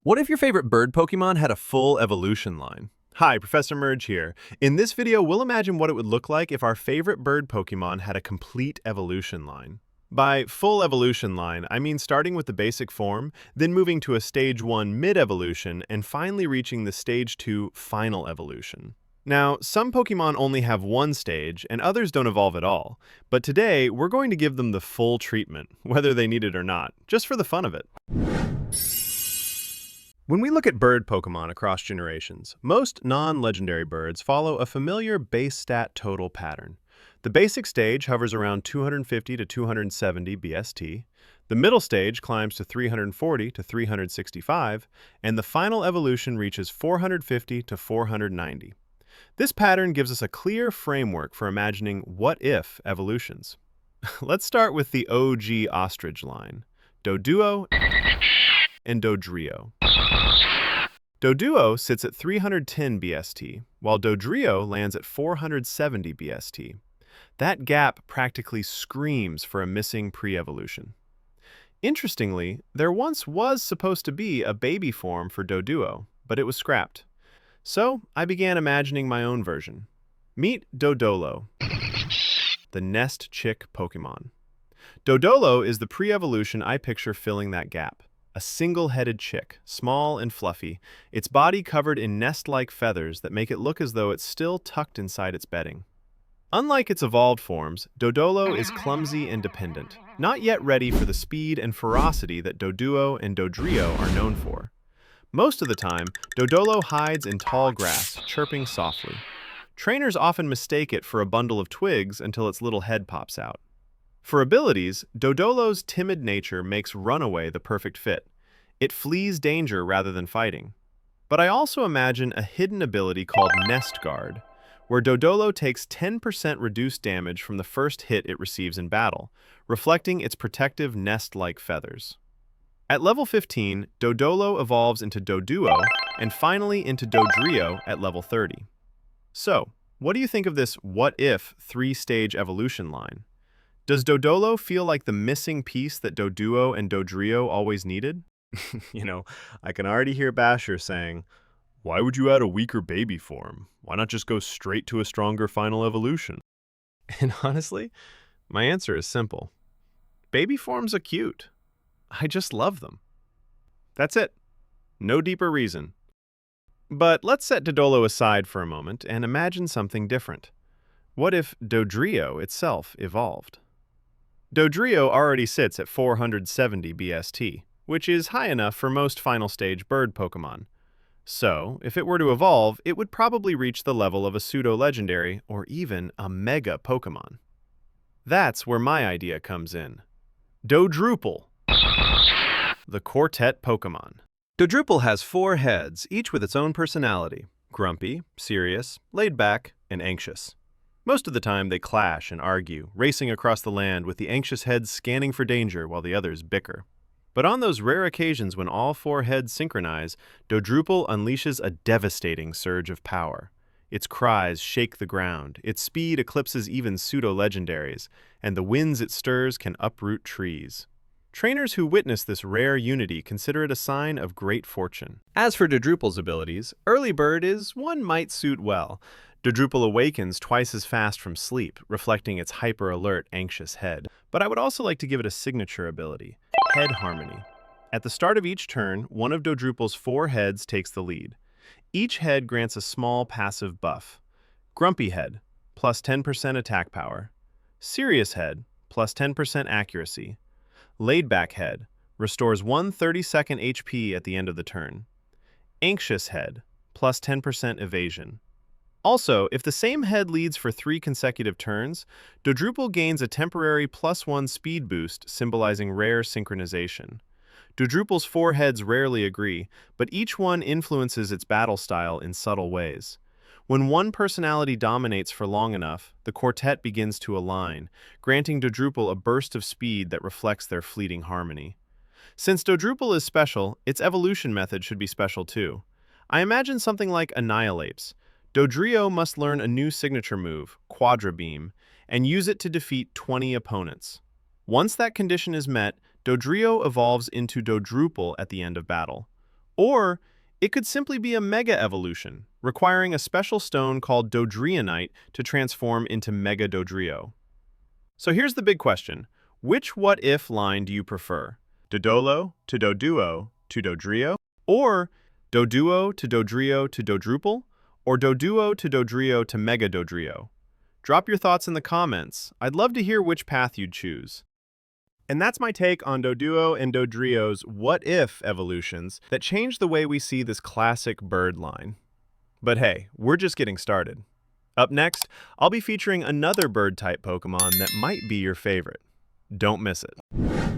What if your favorite bird Pokemon had a full evolution line? Hi, Professor Merge here. In this video, we'll imagine what it would look like if our favorite bird Pokemon had a complete evolution line. By full evolution line, I mean starting with the basic form, then moving to a Stage 1 mid-evolution, and finally reaching the Stage 2 final evolution. Now, some Pokemon only have one stage, and others don't evolve at all. But today, we're going to give them the full treatment, whether they need it or not, just for the fun of it. When we look at bird Pokemon across generations, most non-legendary birds follow a familiar base stat total pattern. The basic stage hovers around 250 to 270 BST, the middle stage climbs to 340 to 365, and the final evolution reaches 450 to 490. This pattern gives us a clear framework for imagining what-if evolutions. Let's start with the OG ostrich line, Doduo and Dodrio. Doduo sits at 310 BST, while Dodrio lands at 470 BST. That gap practically screams for a missing pre-evolution. Interestingly, there once was supposed to be a baby form for Doduo, but it was scrapped. So I began imagining my own version. Meet Dodolo, the nest chick Pokemon. Dodolo is the pre-evolution I picture filling that gap. A single-headed chick, small and fluffy, its body covered in nest-like feathers that make it look as though it's still tucked inside its bedding. Unlike its evolved forms, Dodolo is clumsy and dependent, not yet ready for the speed and ferocity that Doduo and Dodrio are known for. Most of the time, Dodolo hides in tall grass, chirping softly. Trainers often mistake it for a bundle of twigs until its little head pops out. For abilities, Dodolo's timid nature makes Runaway the perfect fit. It flees danger rather than fighting. But I also imagine a hidden ability called Nest Guard, where Dodolo takes 10% reduced damage from the first hit it receives in battle, reflecting its protective nest-like feathers. At level 15, Dodolo evolves into Doduo and finally into Dodrio at level 30. So, what do you think of this what-if three-stage evolution line? Does Dodolo feel like the missing piece that Doduo and Dodrio always needed? I can already hear Basher saying, "Why would you add a weaker baby form? Why not just go straight to a stronger final evolution?" And honestly, my answer is simple. Baby forms are cute. I just love them. That's it. No deeper reason. But let's set Dodolo aside for a moment and imagine something different. What if Dodrio itself evolved? Dodrio already sits at 470 BST, which is high enough for most final stage bird Pokemon. So, if it were to evolve, it would probably reach the level of a pseudo-legendary or even a mega Pokemon. That's where my idea comes in. Dodruple, the quartet Pokemon. Dodruple has 4 heads, each with its own personality: grumpy, serious, laid back, and anxious. Most of the time, they clash and argue, racing across the land with the anxious heads scanning for danger while the others bicker. But on those rare occasions when all 4 heads synchronize, Dodruple unleashes a devastating surge of power. Its cries shake the ground, its speed eclipses even pseudo-legendaries, and the winds it stirs can uproot trees. Trainers who witness this rare unity consider it a sign of great fortune. As for Dodruple's abilities, Early Bird is one might suit well. Dodruple awakens twice as fast from sleep, reflecting its hyper-alert, anxious head. But I would also like to give it a signature ability, Head Harmony. At the start of each turn, one of Dodruple's 4 heads takes the lead. Each head grants a small passive buff. Grumpy Head, plus 10% attack power. Serious Head, plus 10% accuracy. Laid Back Head, restores 1 30-second HP at the end of the turn. Anxious Head, plus 10% evasion. Also, if the same head leads for 3 consecutive turns, Dodruple gains a temporary +1 speed boost, symbolizing rare synchronization. Dodruple's 4 heads rarely agree, but each one influences its battle style in subtle ways. When one personality dominates for long enough, the quartet begins to align, granting Dodruple a burst of speed that reflects their fleeting harmony. Since Dodruple is special, its evolution method should be special too. I imagine something like Annihilates. Dodrio must learn a new signature move, Quadra Beam, and use it to defeat 20 opponents. Once that condition is met, Dodrio evolves into Dodruple at the end of battle. Or it could simply be a mega evolution, requiring a special stone called Dodrionite to transform into Mega Dodrio. So here's the big question. Which what-if line do you prefer? Dodolo to Doduo to Dodrio? Or Doduo to Dodrio to Dodruple? Or Doduo to Dodrio to Mega Dodrio? Drop your thoughts in the comments. I'd love to hear which path you'd choose. And that's my take on Doduo and Dodrio's what-if evolutions that change the way we see this classic bird line. But hey, we're just getting started. Up next, I'll be featuring another bird-type Pokemon that might be your favorite. Don't miss it.